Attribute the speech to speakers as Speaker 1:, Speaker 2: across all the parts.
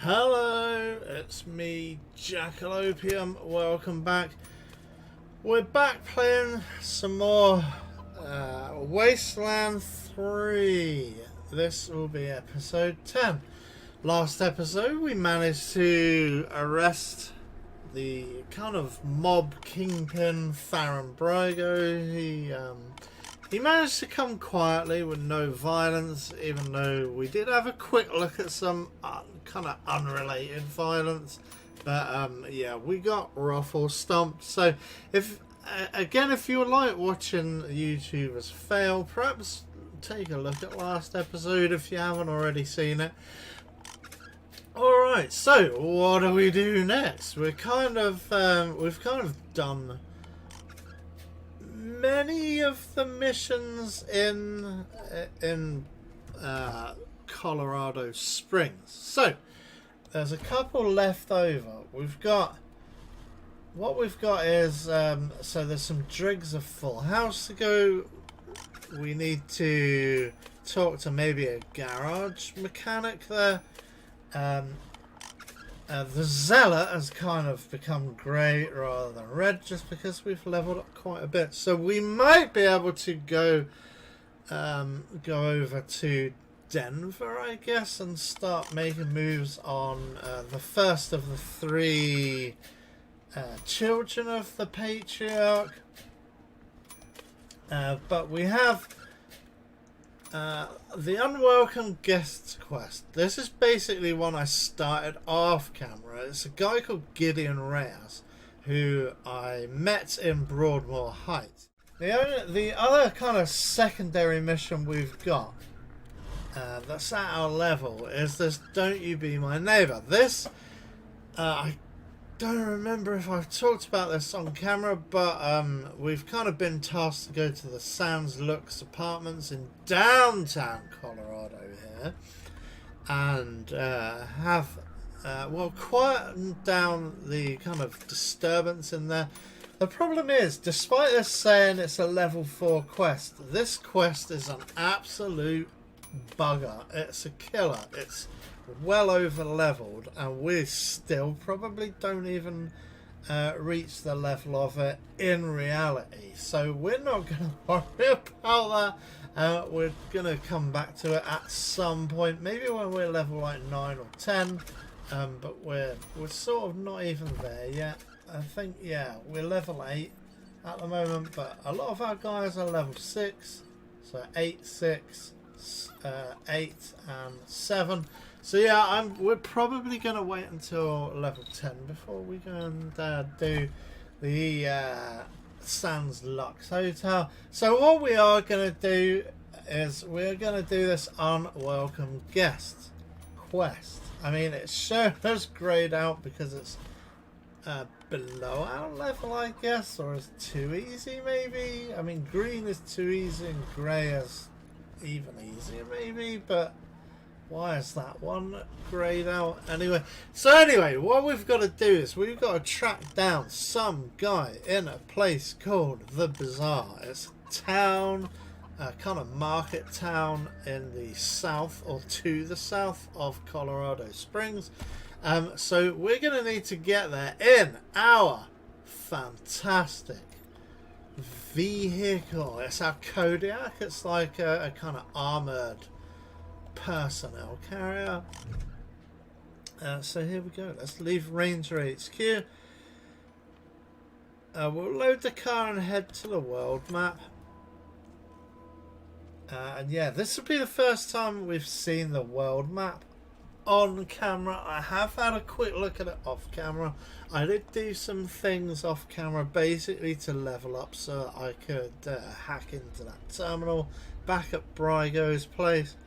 Speaker 1: Hello, it's me, Jack-a-Lopium. Welcome back. We're back playing some more Wasteland 3. This will be episode 10. Last episode we managed to arrest the kind of mob kingpin Farron Brygo. He managed to come quietly with no violence, even though we did have a quick look at some kind of unrelated violence. But yeah, we got ruffle stomped. So if you like watching YouTubers fail, perhaps take a look at last episode if you haven't already seen it. Alright, so what do we do next? We've kind of done many of the missions in Colorado Springs. So there's a couple left over. What we've got is so there's some dregs of Full House to go. We need to talk to maybe a garage mechanic there. The Zealot has kind of become grey rather than red just because we've leveled up quite a bit. So we might be able to go over to Denver, I guess, and start making moves on the first of the three children of the Patriarch. But we have the Unwelcome Guest Quest. This is basically one I started off camera. It's a guy called Gideon Reyes who I met in Broadmoor Heights. The other kind of secondary mission we've got that's at our level is this Don't You Be My Neighbor. This I don't remember if I've talked about this on camera, but we've kind of been tasked to go to the Sans Lux apartments in downtown Colorado here and have quietened down the kind of disturbance in there. The problem is, despite us saying it's a level 4 quest, this quest is an absolute bugger. It's a killer. It's well over leveled, and we still probably don't even reach the level of it in reality. So we're not going to worry about that. We're going to come back to it at some point, maybe when we're level like 9 or 10. But we're sort of not even there yet. I think, yeah, we're level 8 at the moment, but a lot of our guys are level 6. So 8, 6, 8 and 7. So yeah, we're probably going to wait until level 10 before we go and do the Sans Lux Hotel. So what we are going to do is we're going to do this Unwelcome Guest Quest. I mean, it's shown us grayed out because it's below our level, I guess, or it's too easy maybe. I mean, green is too easy and grey is even easier maybe, but why is that one grayed out? Anyway, what we've got to do is we've got to track down some guy in a place called The Bazaar. It's a town, a kind of market town in the south or to the south of Colorado Springs. So we're going to need to get there in our fantastic vehicle. It's our Kodiak. It's like a kind of armoured personnel carrier. So here we go. Let's leave Ranger HQ. We'll load the car and head to the world map. And yeah, this will be the first time we've seen the world map on camera. I have had a quick look at it off camera. I did do some things off camera basically to level up so I could hack into that terminal back at Brygo's place,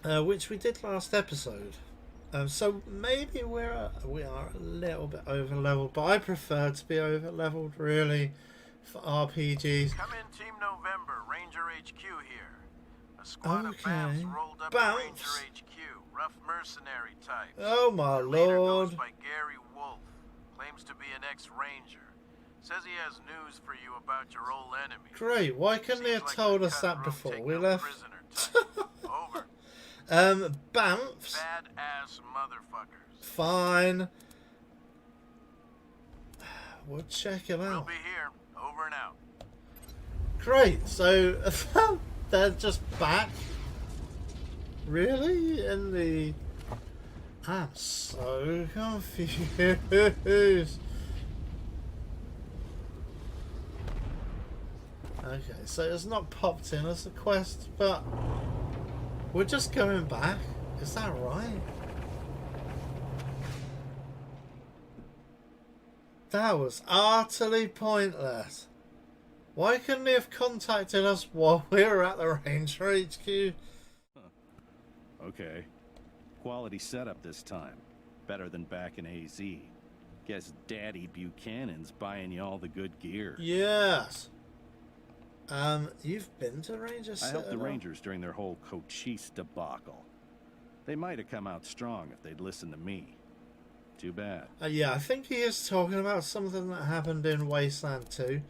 Speaker 1: which we did last episode. So maybe we are a little bit over leveled, but I prefer to be over leveled really for RPGs.
Speaker 2: Come in, Team November, Ranger HQ here. A squad of BAMs rolled up at Ranger HQ, rough mercenary types.
Speaker 1: Oh my
Speaker 2: Their leader
Speaker 1: lord.
Speaker 2: goes by Gary Wolf, claims to be an ex-Ranger. Says he has news for you about your old enemy.
Speaker 1: Great, why couldn't they have told us that before we left?
Speaker 2: Over.
Speaker 1: Banffs.
Speaker 2: Badass motherfuckers.
Speaker 1: Fine. We'll check it
Speaker 2: We'll
Speaker 1: out.
Speaker 2: be here. Over and out.
Speaker 1: Great, so they're just back? Really? In the... I'm so confused. Okay, so it's not popped in as a quest, but we're just going back. Is that right? That was utterly pointless. Why couldn't he have contacted us while we were at the Ranger HQ?
Speaker 3: Okay. Quality setup this time. Better than back in AZ. Guess Daddy Buchanan's buying you all the good gear.
Speaker 1: Yes. You've been to Ranger
Speaker 3: I helped the
Speaker 1: Citadel?
Speaker 3: Rangers during their whole Cochise debacle. They might have come out strong if they'd listened to me. Too bad.
Speaker 1: Yeah, I think he is talking about something that happened in Wasteland 2.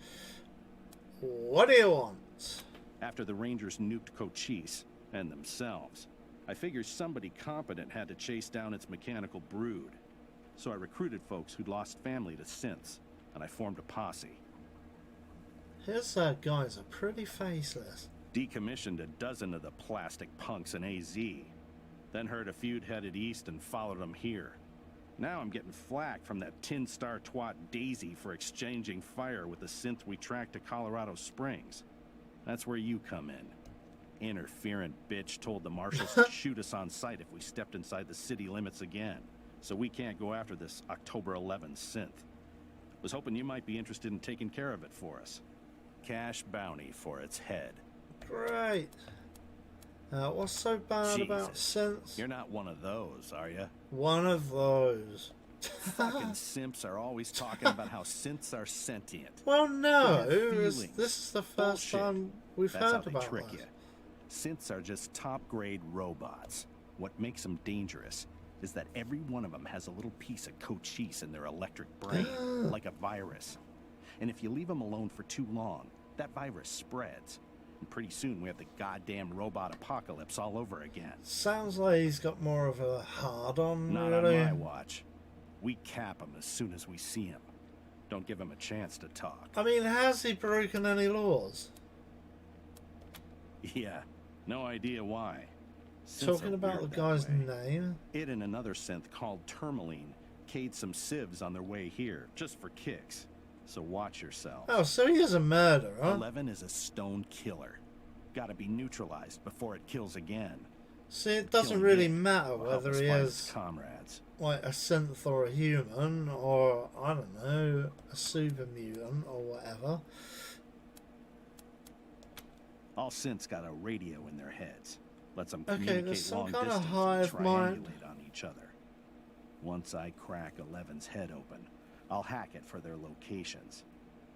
Speaker 1: What do you want?
Speaker 3: After the Rangers nuked Cochise, and themselves, I figured somebody competent had to chase down its mechanical brood. So I recruited folks who'd lost family to synths, and I formed a posse.
Speaker 1: His guys are pretty faceless.
Speaker 3: Decommissioned a dozen of the plastic punks in AZ. Then heard a feud headed east and followed them here. Now I'm getting flack from that tin star twat Daisy for exchanging fire with the synth we tracked to Colorado Springs. That's where you come in. Interferent bitch told the marshals to shoot us on sight if we stepped inside the city limits again. So we can't go after this October 11 synth. Was hoping you might be interested in taking care of it for us. Cash bounty for its head.
Speaker 1: Great. What's so bad about synths?
Speaker 3: You're not one of those, are you?
Speaker 1: One of those.
Speaker 3: Fucking simps are always talking about how synths are sentient.
Speaker 1: Well, no.
Speaker 3: They have
Speaker 1: This
Speaker 3: feelings.
Speaker 1: is the first
Speaker 3: Bullshit.
Speaker 1: time we've
Speaker 3: That's how
Speaker 1: heard
Speaker 3: they
Speaker 1: about
Speaker 3: trick
Speaker 1: this.
Speaker 3: you. Synths are just top-grade robots. What makes them dangerous is that every one of them has a little piece of Cochise in their electric brain, like a virus. And if you leave them alone for too long, that virus spreads. And pretty soon we have the goddamn robot apocalypse all over again.
Speaker 1: Sounds like he's got more of a hard-on,
Speaker 3: Not
Speaker 1: really.
Speaker 3: on my watch. We cap him as soon as we see him. Don't give him a chance to talk.
Speaker 1: I mean, has he broken any laws?
Speaker 3: Yeah, no idea why. Synths
Speaker 1: Talking
Speaker 3: are
Speaker 1: about the
Speaker 3: weird that
Speaker 1: guy's
Speaker 3: way.
Speaker 1: name?
Speaker 3: It and another synth called Tourmaline k'd some civs on their way here, just for kicks. So watch yourself.
Speaker 1: Oh, so he is a murderer.
Speaker 3: 11 is a stone killer. Gotta be neutralized before it kills again.
Speaker 1: See, it doesn't
Speaker 3: Killing
Speaker 1: really
Speaker 3: him
Speaker 1: matter
Speaker 3: will help
Speaker 1: whether
Speaker 3: us
Speaker 1: he
Speaker 3: find
Speaker 1: is
Speaker 3: his comrades.
Speaker 1: like a synth or a human, or I don't know, a super mutant or whatever.
Speaker 3: All synths got a radio in their heads. Lets them
Speaker 1: Okay,
Speaker 3: communicate
Speaker 1: there's some
Speaker 3: long
Speaker 1: kind of
Speaker 3: distance and
Speaker 1: hive mind.
Speaker 3: triangulate on each other. Once I crack 11's head open, I'll hack it for their locations.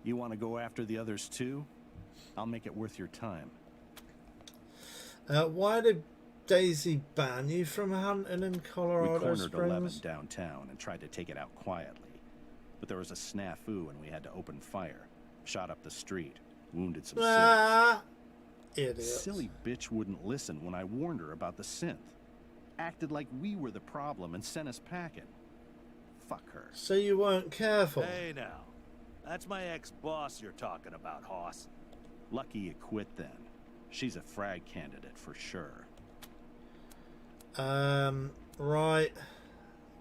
Speaker 3: You want to go after the others too? I'll make it worth your time.
Speaker 1: Why did Daisy ban you from hunting in
Speaker 3: We
Speaker 1: Colorado
Speaker 3: cornered 11
Speaker 1: Springs?
Speaker 3: downtown and tried to take it out quietly. But there was a snafu and we had to open fire. Shot up the street, wounded some synths.
Speaker 1: Ah, idiot.
Speaker 3: Silly bitch wouldn't listen when I warned her about the synth. Acted like we were the problem and sent us packing. Fuck her.
Speaker 1: So you weren't careful.
Speaker 4: Hey now, that's my ex-boss you're talking about, Hoss.
Speaker 3: Lucky you quit then. She's a frag candidate for sure.
Speaker 1: Right.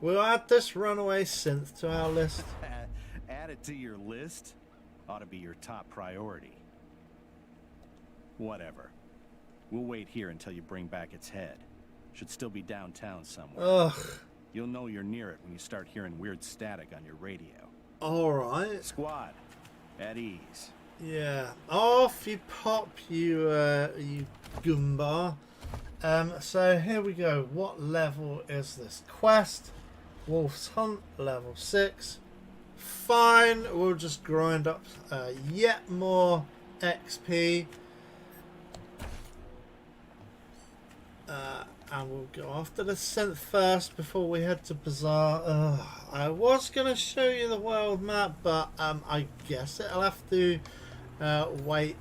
Speaker 1: We'll add this runaway synth to our list.
Speaker 3: Add it to your list? Ought to be your top priority. Whatever. We'll wait here until you bring back its head. Should still be downtown somewhere.
Speaker 1: Ugh.
Speaker 3: You'll know you're near it when you start hearing weird static on your radio.
Speaker 1: Alright.
Speaker 3: Squad, at ease.
Speaker 1: Yeah. Off you pop, you Goomba. So here we go. What level is this quest? Wolf's Hunt, level 6. Fine, we'll just grind up yet more XP. And we'll go after the synth first before we head to Bazaar. I was going to show you the world map, but I guess it'll have to wait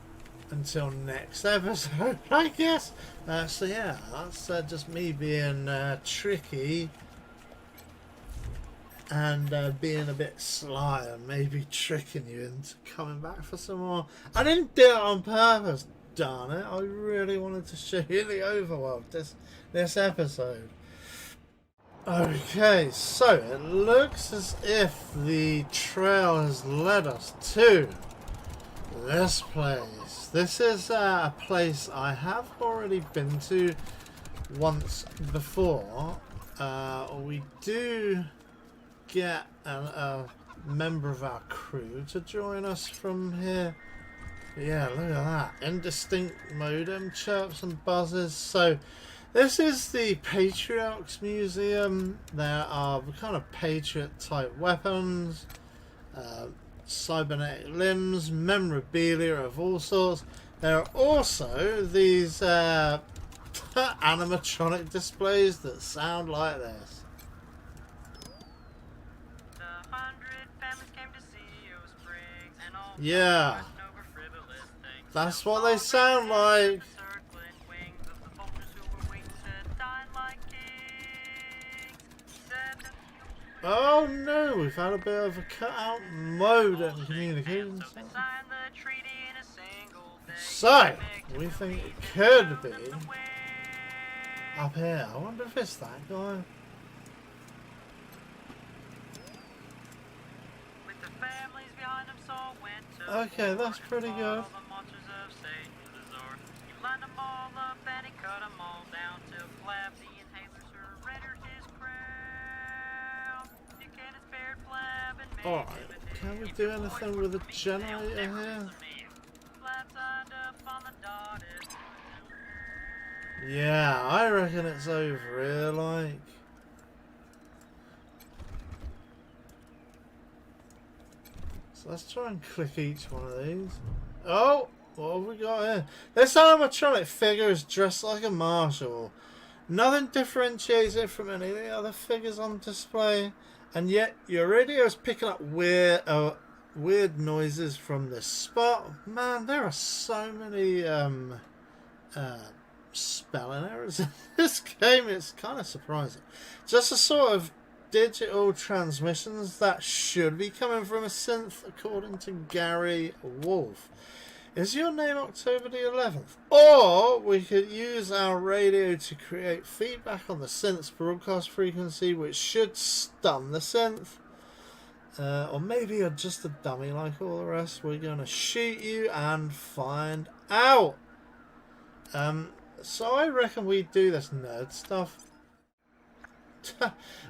Speaker 1: until next episode, I guess. So yeah, that's just me being tricky and being a bit sly and maybe tricking you into coming back for some more. I didn't do it on purpose, darn it. I really wanted to show you the overworld this episode. Okay, so it looks as if the trail has led us to this place. This is a place I have already been to once before. We do get a member of our crew to join us from here. Yeah, look at that. Indistinct modem chirps and buzzes. So this is the Patriarchs Museum. There are kind of Patriot type weapons, cybernetic limbs, memorabilia of all sorts. There are also these animatronic displays that sound like this. Yeah, that's what they sound like. Oh no, we've had a bit of a cutout mode in communications. So, we think it could be up here. I wonder if it's that guy. Okay, that's pretty good. Alright, can we do anything with the generator here? Yeah, I reckon it's over here, like. So let's try and click each one of these. Oh, what have we got here? This animatronic figure is dressed like a marshal. Nothing differentiates it from any of the other figures on display. And yet your radio is picking up weird noises from this spot. Man, there are so many spelling errors in this game. It's kind of surprising. Just a sort of digital transmissions that should be coming from a synth, according to Gary Wolf. Is your name October the 11th? Or we could use our radio to create feedback on the synth's broadcast frequency, which should stun the synth. Or maybe you're just a dummy like all the rest. We're going to shoot you and find out. So I reckon we do this nerd stuff.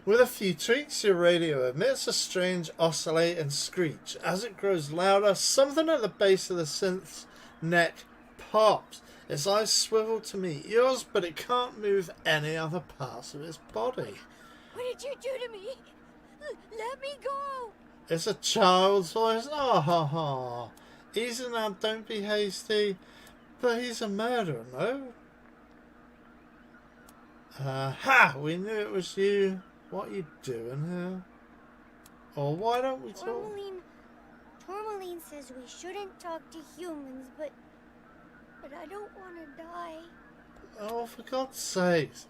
Speaker 1: With a few tweaks, your radio emits a strange oscillating screech. As it grows louder, something at the base of the synth's neck pops. Its eyes swivel to meet yours, but it can't move any other parts of its body.
Speaker 5: What did you do to me? Let me go!
Speaker 1: It's a child's voice. Oh, ha, ha. Easy now, don't be hasty. But he's a murderer, no? Ha! We knew it was you. What are you doing here? Or why don't we talk?
Speaker 5: Tourmaline says we shouldn't talk to humans, but I don't want to die.
Speaker 1: Oh, for God's sakes.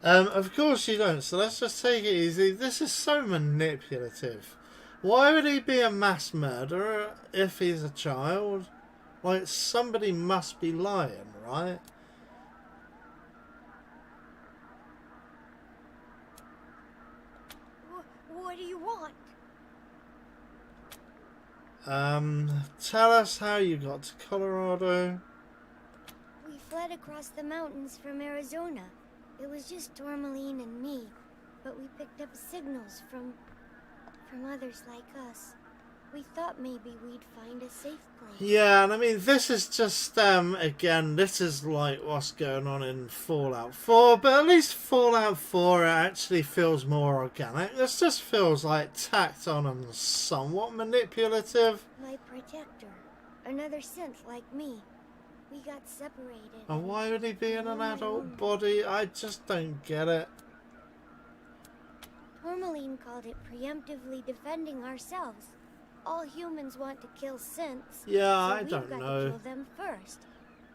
Speaker 1: Of course you don't, so let's just take it easy. This is so manipulative. Why would he be a mass murderer if he's a child? Like, somebody must be lying, right?
Speaker 5: What do you want?
Speaker 1: Tell us how you got to Colorado.
Speaker 5: We fled across the mountains from Arizona. It was just Tourmaline and me, but we picked up signals from others like us. We thought maybe we'd find a safe place.
Speaker 1: Yeah, and I mean, this is just, again, this is like what's going on in Fallout 4, but at least Fallout 4 actually feels more organic. This just feels like tacked on and somewhat manipulative.
Speaker 5: My protector, another synth like me. We got separated.
Speaker 1: And why would he be in an adult body? I just don't get it.
Speaker 5: Tourmaline called it preemptively defending ourselves. all humans want to kill synths.
Speaker 1: Yeah,
Speaker 5: so
Speaker 1: I don't
Speaker 5: we've got
Speaker 1: know.
Speaker 5: to kill them first.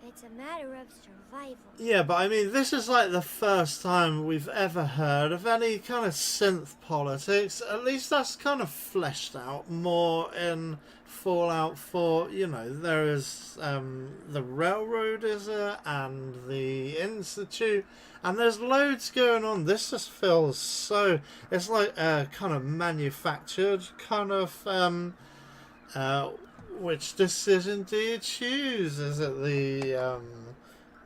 Speaker 5: It's a matter of survival.
Speaker 1: Yeah, but I mean, this is like the first time we've ever heard of any kind of synth politics. At least that's kind of fleshed out more in Fallout 4. You know, there is the Railroad and the Institute, and there's loads going on. This just feels so... It's like a kind of manufactured kind of... which decision do you choose? Is it the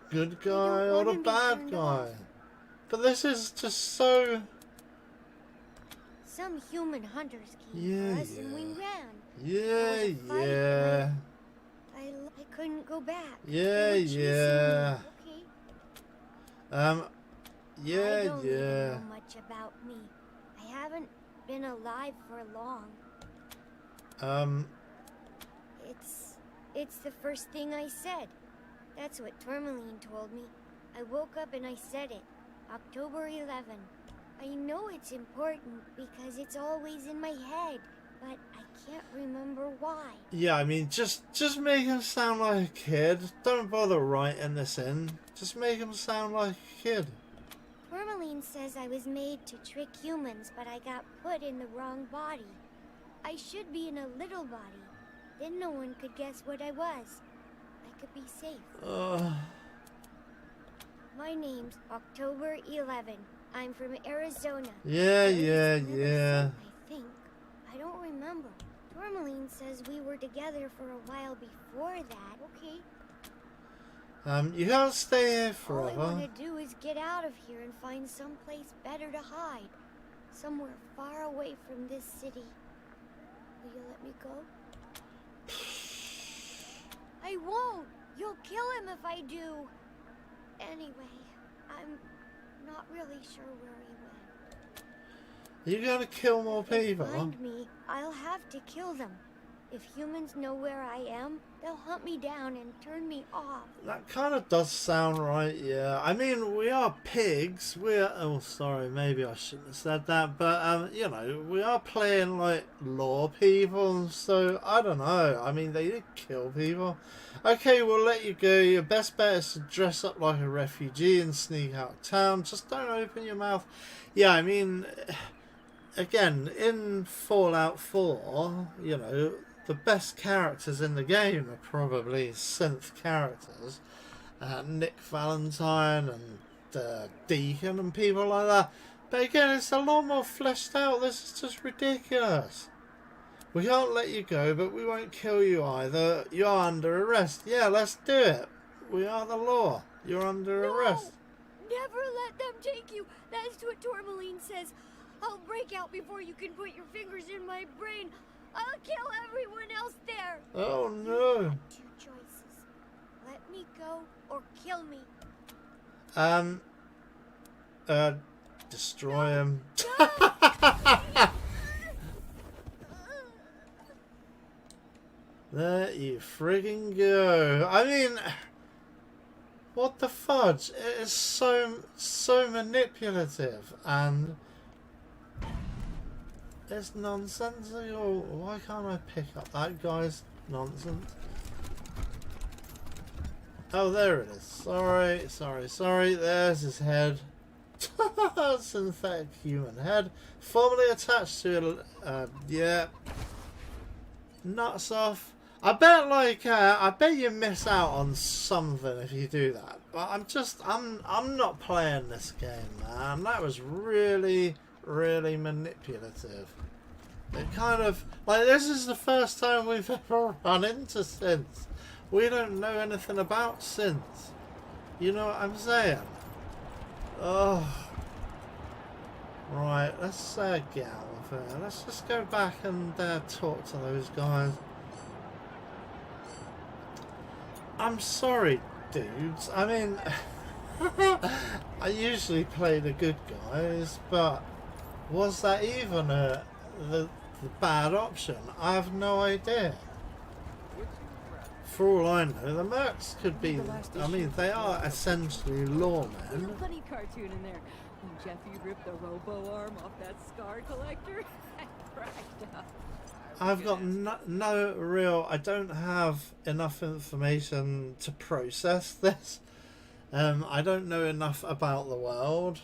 Speaker 1: good guy or the bad guy? But this is just so...
Speaker 5: Some human hunters came for us and we ran.
Speaker 1: Yeah.
Speaker 5: I couldn't go back.
Speaker 1: Yeah.
Speaker 5: Okay.
Speaker 1: Yeah.
Speaker 5: I don't even know much about me. I haven't been alive for long. It's the first thing I said. That's what Tourmaline told me. I woke up and I said it. October 11. I know it's important because it's always in my head, but I can't remember why.
Speaker 1: Yeah, I mean, just make him sound like a kid. Don't bother writing this in. Just make him sound like a kid.
Speaker 5: Tourmaline says I was made to trick humans, but I got put in the wrong body. I should be in a little body. Then no one could guess what I was. I could be safe. My name's October 11. I'm from Arizona.
Speaker 1: Yeah.
Speaker 5: I think. I don't remember. Tourmaline says we were together for a while before that. Okay.
Speaker 1: You can't stay here forever.
Speaker 5: All I want to do is get out of here and find someplace better to hide. Somewhere far away from this city. Will you let me go? I won't! You'll kill him if I do! Anyway, I'm not really sure where he went.
Speaker 1: You're gonna kill more people?
Speaker 5: If they find me, I'll have to kill them. If humans know where I am, they'll hunt me down and turn me off.
Speaker 1: That kind of does sound right, yeah. I mean, we are pigs. Oh, sorry, maybe I shouldn't have said that. But, you know, we are playing, like, law people. So, I don't know. I mean, they did kill people. Okay, we'll let you go. Your best bet is to dress up like a refugee and sneak out of town. Just don't open your mouth. Yeah, I mean, again, in Fallout 4, you know, the best characters in the game are probably synth characters. Nick Valentine and Deacon and people like that. But again, it's a lot more fleshed out. This is just ridiculous. We can't let you go, but we won't kill you either. You're under arrest. Yeah, let's do it. We are the law. You're under arrest.
Speaker 5: Never let them take you. That's what Tourmaline says. I'll break out before you can put your fingers in my brain. I'll kill everyone else there.
Speaker 1: Oh no.
Speaker 5: Two choices. Let me go or kill me.
Speaker 1: Destroy him. There you friggin' go. I mean, what the fudge? It is so manipulative and it's nonsensical. Why can't I pick up that guy's nonsense? Oh, there it is. Sorry. There's his head. Synthetic human head. Formerly attached to yeah. Nuts off. I bet you miss out on something if you do that. But I'm not playing this game, man. That was really manipulative. It kind of, like, this is the first time we've ever run into synths. We don't know anything about synths. You know what I'm saying? Oh. Right, let's get out of here. Let's just go back and talk to those guys. I'm sorry, dudes. I mean, I usually play the good guys, but was that even the bad option? I have no idea. For all I know, the mercs could be, I mean, they are essentially lawmen.
Speaker 6: There's a funny cartoon in there. When Jeffy ripped the robo arm off that scar collector, I cracked up.
Speaker 1: I've got no real... I don't have enough information to process this. I don't know enough about the world.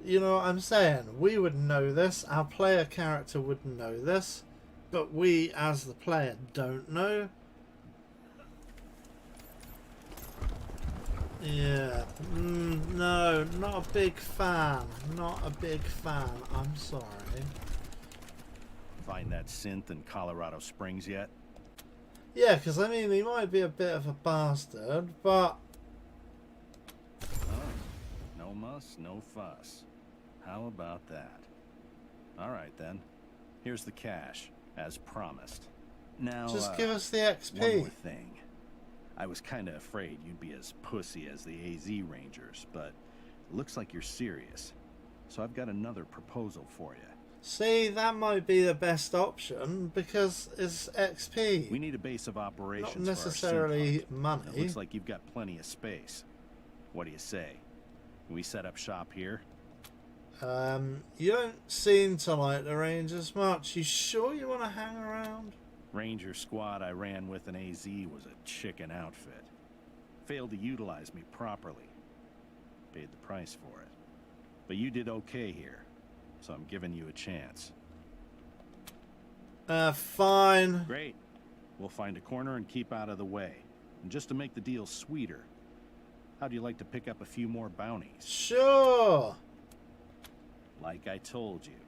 Speaker 1: You know what I'm saying? We would know this. Our player character would know this. But we, as the player, don't know. Yeah. No, not a big fan. Not a big fan. I'm sorry.
Speaker 3: Find that synth in Colorado Springs yet?
Speaker 1: Yeah, because I mean, he might be a bit of a bastard, but...
Speaker 3: Oh, no muss, no fuss. How about that? Alright then. Here's the cash, as promised. Now,
Speaker 1: just give us the XP.
Speaker 3: One more thing. I was kinda afraid you'd be as pussy as the AZ Rangers, but it looks like you're serious. So I've got another proposal for you.
Speaker 1: See, that might be the best option because it's XP.
Speaker 3: We need a base of operations.
Speaker 1: Not necessarily
Speaker 3: for our
Speaker 1: money.
Speaker 3: It looks like you've got plenty of space. What do you say? Can we set up shop here?
Speaker 1: You don't seem to like the Rangers much. You sure you want to hang around?
Speaker 3: Ranger squad I ran with in AZ was a chicken outfit. Failed to utilize me properly. Paid the price for it. But you did okay here. So I'm giving you a chance.
Speaker 1: Fine.
Speaker 3: Great. We'll find a corner and keep out of the way. And just to make the deal sweeter, how'd you like to pick up a few more bounties?
Speaker 1: Sure.
Speaker 3: Like I told you,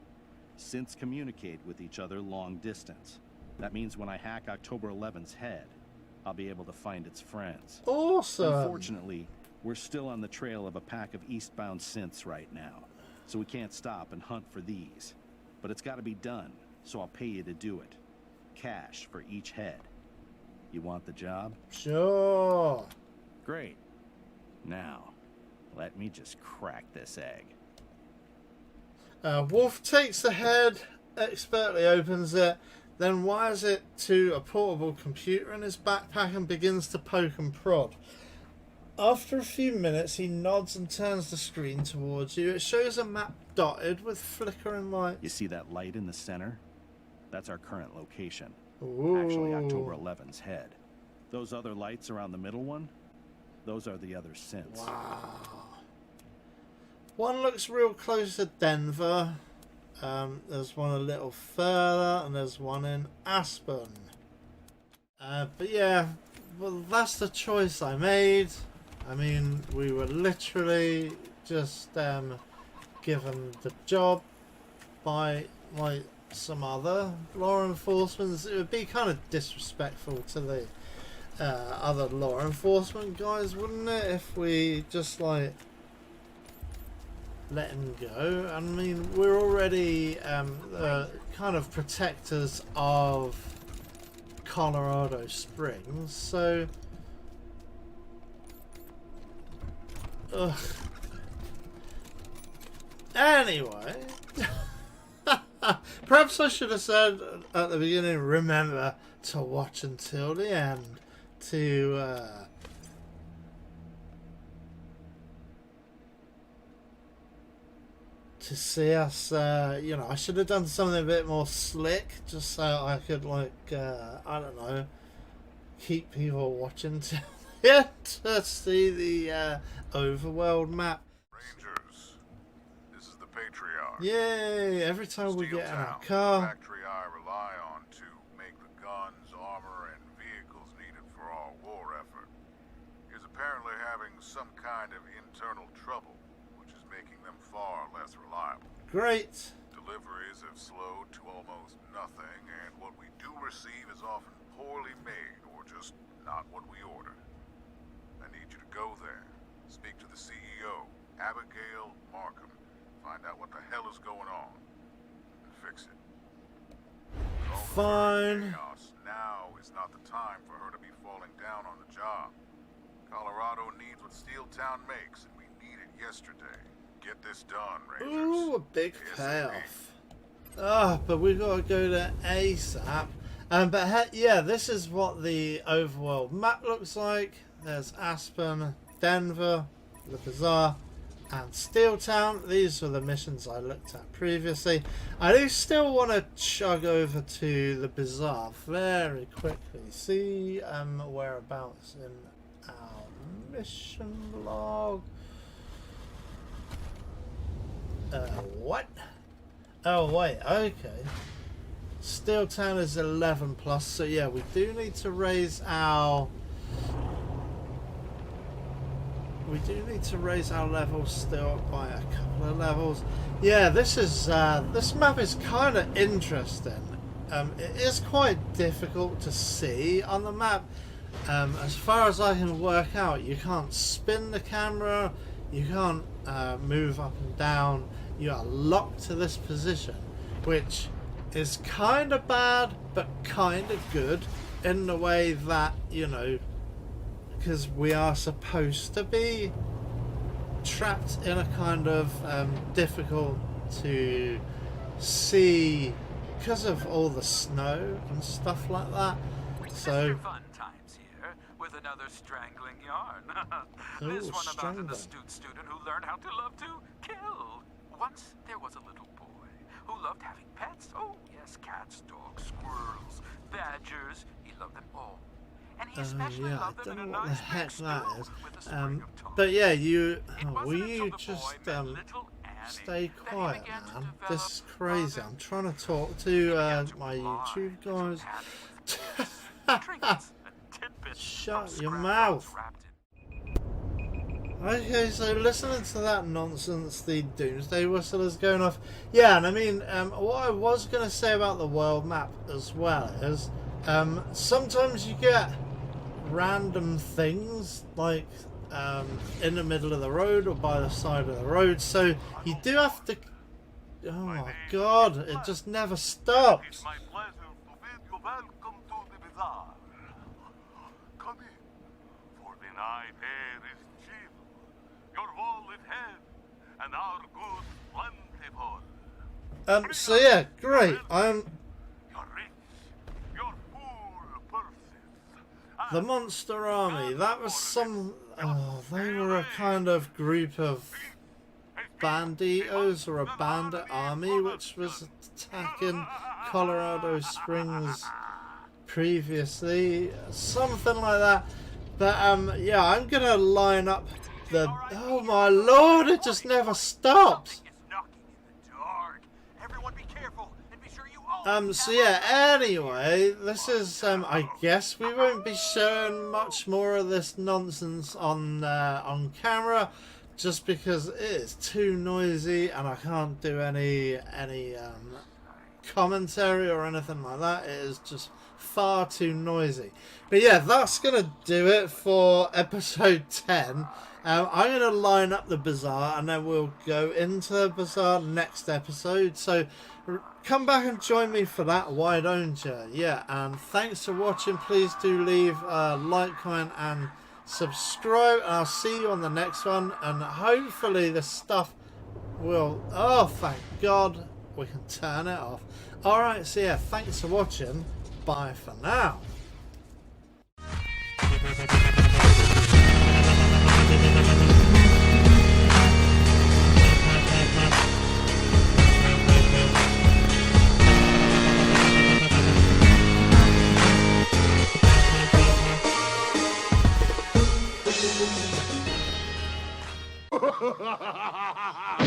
Speaker 3: synths communicate with each other long distance. That means when I hack October 11's head, I'll be able to find its friends.
Speaker 1: Awesome.
Speaker 3: Unfortunately, we're still on the trail of a pack of eastbound synths right now. So we can't stop and hunt for these. But it's got to be done, so I'll pay you to do it. Cash for each head. You want the job?
Speaker 1: Sure.
Speaker 3: Great. Now, let me just crack this egg.
Speaker 1: Wolf takes the head, expertly opens it, then wires it to a portable computer in his backpack and begins to poke and prod. After a few minutes, he nods and turns the screen towards you. It shows a map dotted with flickering lights.
Speaker 3: You see that light in the center? That's our current location.
Speaker 1: Ooh.
Speaker 3: Actually, October 11's head. Those other lights around the middle one? Those are the other synths.
Speaker 1: Wow. One looks real close to Denver. There's one a little further, and there's one in Aspen. But yeah, well, that's the choice I made. I mean, we were literally just given the job by like some other law enforcement. It would be kind of disrespectful to the other law enforcement guys, wouldn't it, if we just like let him go? I mean, we're already kind of protectors of Colorado Springs, so anyway, perhaps I should have said at the beginning, remember to watch until the end to see us, you know, I should have done something a bit more slick, just so I could, like, I don't know, keep people watching to see the Overworld Map.
Speaker 6: Rangers, this is the Patriarchs.
Speaker 1: Yay! Every time we
Speaker 6: Steel
Speaker 1: get in our
Speaker 6: Town,
Speaker 1: car.
Speaker 6: the factory I rely on to make the guns, armor, and vehicles needed for our war effort, is apparently having some kind of internal trouble, which is making them far less reliable.
Speaker 1: Great.
Speaker 6: Deliveries have slowed to almost nothing, and what we do receive is often poorly made or just not what we order. I need you to go there, speak to the CEO, Abigail Markham, find out what the hell is going on, and fix it. With all the
Speaker 1: Fine.
Speaker 6: chaos, now is not the time for her to be falling down on the job. Colorado needs what Steel Town makes, and we need it yesterday. Get this done, Rangers.
Speaker 1: Ooh, a big
Speaker 6: ASAP.
Speaker 1: payoff. But we've got to go to ASAP. But yeah, this is what the Overworld Map looks like. There's Aspen, Denver, the Bazaar, and Steel Town. These are the missions I looked at previously. I do still want to chug over to the Bazaar very quickly. See whereabouts in our mission log. What? Oh wait, okay. Steel Town is 11 plus, so yeah, we do need to raise our levels still by a couple of levels. Yeah, this map is kind of interesting. It is quite difficult to see on the map. As far as I can work out, you can't spin the camera, you can't move up and down. You are locked to this position, which is kind of bad but kind of good in the way that, you know, because we are supposed to be trapped in a kind of difficult to see because of all the snow and stuff like that. So
Speaker 7: fun times here with another strangling yarn.
Speaker 1: Ooh,
Speaker 7: This one about
Speaker 1: strangling.
Speaker 7: an astute student who learned how to love to kill. Once there was a little boy who loved having pets. Oh yes, cats, dogs, squirrels, badgers. He loved them all. And he especially
Speaker 1: yeah, I
Speaker 7: loved them
Speaker 1: don't
Speaker 7: in
Speaker 1: know
Speaker 7: a
Speaker 1: what the
Speaker 7: nice
Speaker 1: heck
Speaker 7: big
Speaker 1: that
Speaker 7: stew
Speaker 1: is.
Speaker 7: with a sprig of thyme.
Speaker 1: But yeah,
Speaker 7: It
Speaker 1: will
Speaker 7: wasn't
Speaker 1: you
Speaker 7: until the
Speaker 1: just
Speaker 7: boy met little Annie
Speaker 1: stay
Speaker 7: that he
Speaker 1: quiet,
Speaker 7: began to
Speaker 1: man?
Speaker 7: develop
Speaker 1: This is crazy. I'm trying to talk to my YouTube guys.
Speaker 7: Trinkets and tidbits
Speaker 1: Shut
Speaker 7: from
Speaker 1: your
Speaker 7: scrap
Speaker 1: mouth.
Speaker 7: box wrapped in
Speaker 1: Okay, so listening to that nonsense, the doomsday whistle is going off. Yeah, and I mean, what I was going to say about the world map as well is, sometimes you get random things like in the middle of the road or by the side of the road, so you do have to. Oh my god, it just never stops.
Speaker 6: It's my pleasure to bid you welcome to the bazaar. Come in, for the night air is chill, your wallet heavy, and our goods plentiful.
Speaker 1: So yeah, great.
Speaker 6: You're rich, you're full purses.
Speaker 1: The Monster Army, that was some. Oh, they were a kind of group of banditos or a bandit army which was attacking Colorado Springs previously. Something like that. But yeah, I'm gonna line up the. Oh my lord, it just never stops.
Speaker 7: It's knocking in the dark. Everyone be careful and be sure you all
Speaker 1: So yeah, anyway, this is, I guess we won't be showing much more of this nonsense on camera, just because it is too noisy and I can't do any commentary or anything like that. It is just far too noisy. But yeah, that's gonna do it for episode 10. I'm gonna line up the bazaar and then we'll go into the bazaar next episode. So come back and join me for that, why don't you? Yeah, and thanks for watching. Please do leave a like, comment and subscribe, and I'll see you on the next one, and hopefully the stuff will. Oh, thank God, we can turn it off. Alright, so yeah, thanks for watching. Bye for now.
Speaker 6: Ha ha ha ha ha!